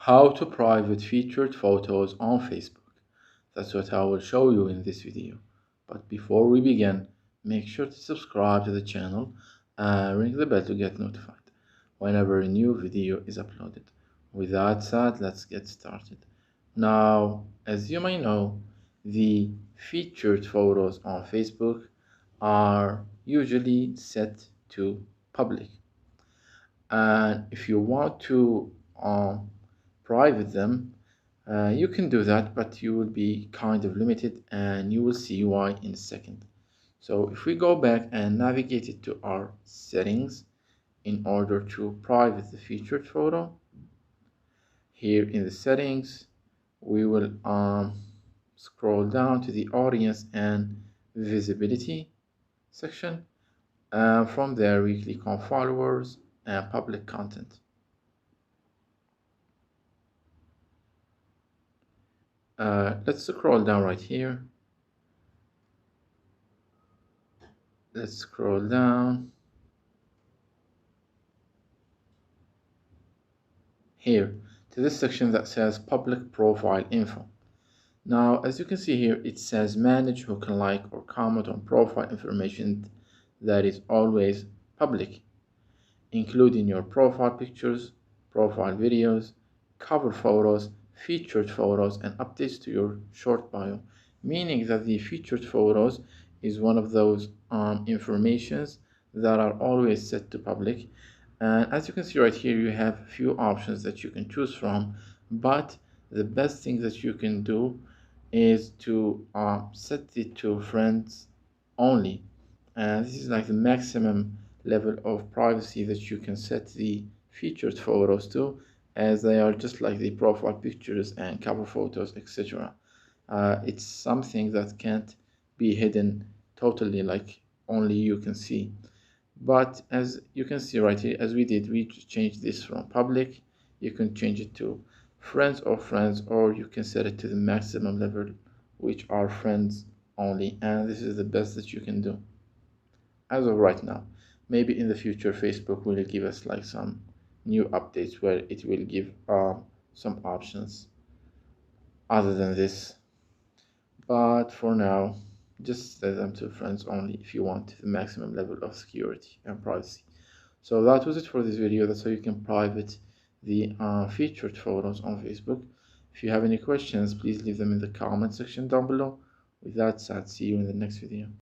How to private featured photos on Facebook. That's what I will show you in this video. But before we begin, make sure to subscribe to the channel and ring the bell to get notified whenever a new video is uploaded. With that said, let's get started. Now, as you may know, the featured photos on Facebook are usually set to public. And if you want to private them, you can do that, but you will be kind of limited, and you will see why in a second. So if we go back and navigate it to our settings in order to private the featured photo, here in the settings we will scroll down to the audience and visibility section, and from there we click on followers and public content. Let's scroll down right here. Let's scroll down here to this section that says public profile info. Now, as you can see here, it says manage who can like or comment on profile information that is always public, including your profile pictures, profile videos, cover photos, featured photos, and updates to your short bio, meaning that the featured photos is one of those informations that are always set to public. And as you can see right here, you have a few options that you can choose from, but the best thing that you can do is to set it to friends only, and this is like the maximum level of privacy that you can set the featured photos to, as they are just like the profile pictures and cover photos, etc. It's something that can't be hidden totally, like only you can see. But as you can see right here, as we did, we changed this from public. You can change it to friends, or you can set it to the maximum level, which are friends only, and this is the best that you can do as of right now. Maybe in the future Facebook will give us like some new updates where it will give some options other than this, but for now just set them to friends only if you want the maximum level of security and privacy. So that was it for this video. That's how you can private the featured photos on Facebook. If you have any questions, please leave them in the comment section down below. With that said, see you in the next video.